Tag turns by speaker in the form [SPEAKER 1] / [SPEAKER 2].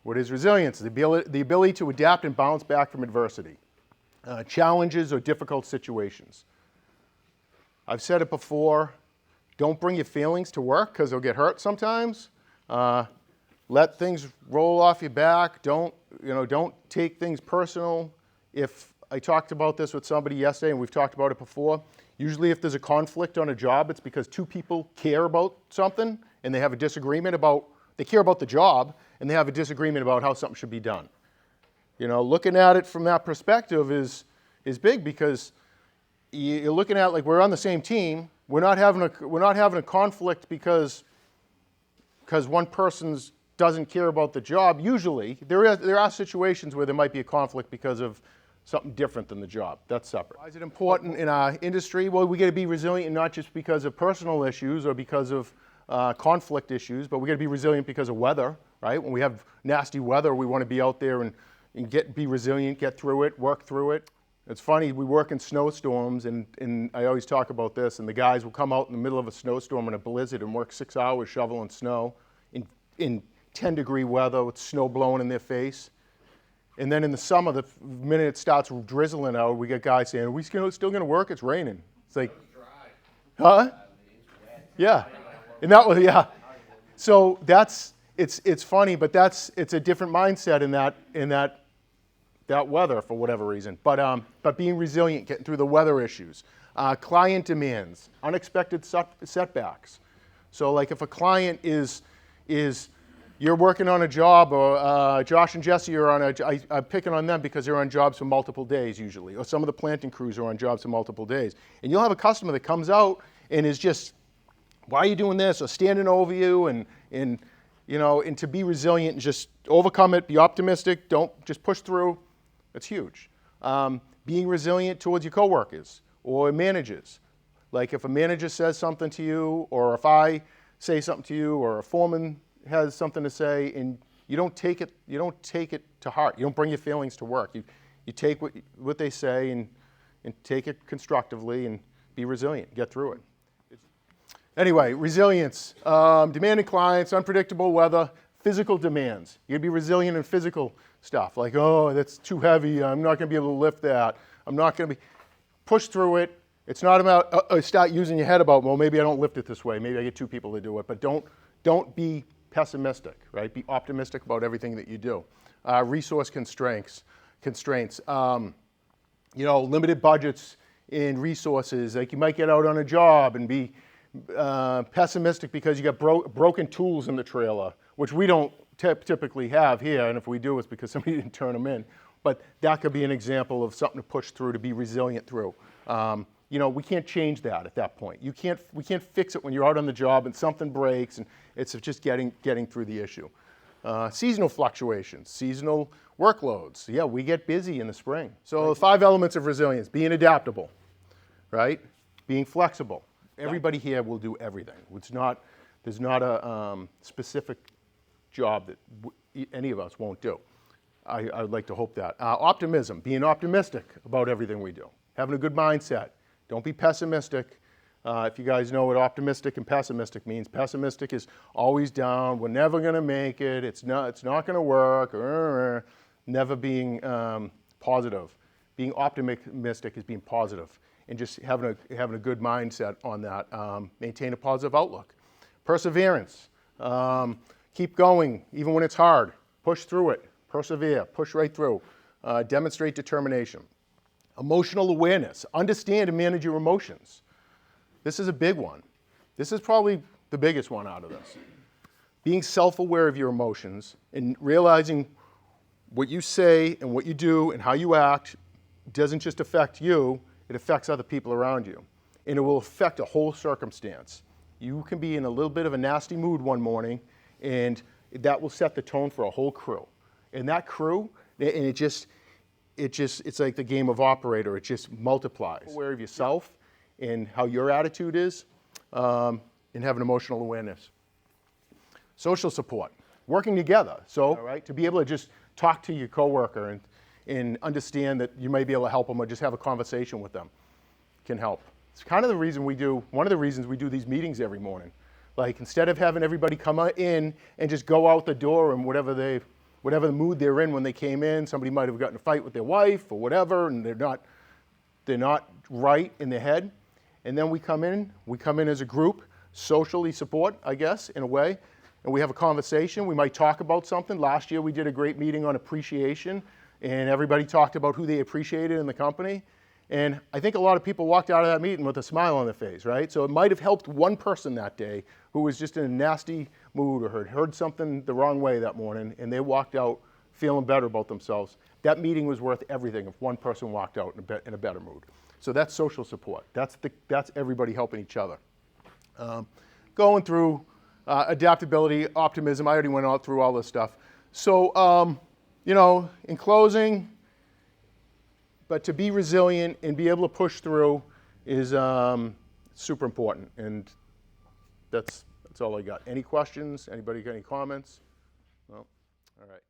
[SPEAKER 1] What is resilience? The ability to adapt and bounce back from adversity, challenges or difficult situations. I've said it before, don't bring your feelings to work because they'll get hurt sometimes. Let things roll off your back. Don't take things personal. If I talked about this with somebody yesterday, and we've talked about it before, usually if there's a conflict on a job, it's because two people care about something and they have a disagreement about, they care about the job and they have a disagreement about how something should be done. Looking at it from that perspective is big, because you're looking at like we're on the same team. We're not having a conflict because one person doesn't care about the job. Usually, there are situations where there might be a conflict because of something different than the job. That's separate. Why is it important in our industry? Well, we got to be resilient, not just because of personal issues or because of conflict issues, but we got to be resilient because of weather, right? When we have nasty weather, we want to be out there and be resilient, get through it, work through it. It's funny, we work in snowstorms, and I always talk about this, and the guys will come out in the middle of a snowstorm in a blizzard and work 6 hours shoveling snow in 10-degree weather with snow blowing in their face. And then in the summer, the minute it starts drizzling out, we get guys saying, are we still going to work? It's raining. It's like, huh? Yeah. And that was, yeah. So it's funny, but it's a different mindset in that weather for whatever reason. But being resilient, getting through the weather issues, client demands, unexpected setbacks. So like if a client is you're working on a job, or Josh and Jesse are on I'm picking on them because they're on jobs for multiple days usually, or some of the planting crews are on jobs for multiple days. And you'll have a customer that comes out and is just, why are you doing this? Or standing over you, and to be resilient and just overcome it, be optimistic, don't just push through. That's huge. Being resilient towards your coworkers or managers. Like if a manager says something to you, or if I say something to you, or a foreman has something to say, and you don't take it to heart. You don't bring your feelings to work. You take what they say and take it constructively and be resilient. Get through it. Anyway, resilience. Demanding clients, unpredictable weather, physical demands. You gotta be resilient in physical stuff. Like, oh, that's too heavy. I'm not gonna be able to lift that. I'm not gonna be. Push through it. It's not about start using your head about, well, maybe I don't lift it this way. Maybe I get two people to do it. But don't be pessimistic, right? Be optimistic about everything that you do. Resource constraints. Limited budgets and resources. Like you might get out on a job and be pessimistic because you got broken tools in the trailer, which we don't typically have here, and if we do, it's because somebody didn't turn them in. But that could be an example of something to push through, to be resilient through. We can't change that at that point. We can't fix it when you're out on the job and something breaks, and it's just getting through the issue. Seasonal fluctuations, seasonal workloads. Yeah, we get busy in the spring. So the 5 elements of resilience: being adaptable, right? Being flexible. Everybody here will do everything. There's not a specific job that any of us won't do. I would like to hope that. Optimism, being optimistic about everything we do. Having a good mindset. Don't be pessimistic. If you guys know what optimistic and pessimistic means, pessimistic is always down. We're never going to make it. It's not going to work. Never being positive. Being optimistic is being positive, and just having a good mindset on that. Maintain a positive outlook. Perseverance. Keep going even when it's hard. Push through it. Persevere. Push right through. Demonstrate determination. Emotional awareness. Understand and manage your emotions. This is a big one. This is probably the biggest one out of this. Being self-aware of your emotions and realizing what you say and what you do and how you act doesn't just affect you, it affects other people around you. And it will affect a whole circumstance. You can be in a little bit of a nasty mood one morning, and that will set the tone for a whole crew. And that crew, and it's like the game of operator. It just multiplies. Aware of yourself and how your attitude is, and have an emotional awareness. Social support, working together. So, all right, to be able to just talk to your coworker and understand that you may be able to help them, or just have a conversation with them can help. It's kind of the reason one of the reasons we do these meetings every morning. Like, instead of having everybody come in and just go out the door and whatever whatever the mood they're in when they came in. Somebody might have gotten in a fight with their wife or whatever, and they're not right in their head. And then we come in as a group, socially support, I guess, in a way, and we have a conversation. We might talk about something. Last year we did a great meeting on appreciation, and everybody talked about who they appreciated in the company. And I think a lot of people walked out of that meeting with a smile on their face, right? So it might have helped one person that day who was just in a nasty mood or had heard something the wrong way that morning, and they walked out feeling better about themselves. That meeting was worth everything if one person walked out in a better mood. So that's social support. That's everybody helping each other. Going through adaptability, optimism. I already went through all this stuff. So, in closing, but to be resilient and be able to push through is super important. And that's all I got. Any questions? Anybody got any comments? No? All right.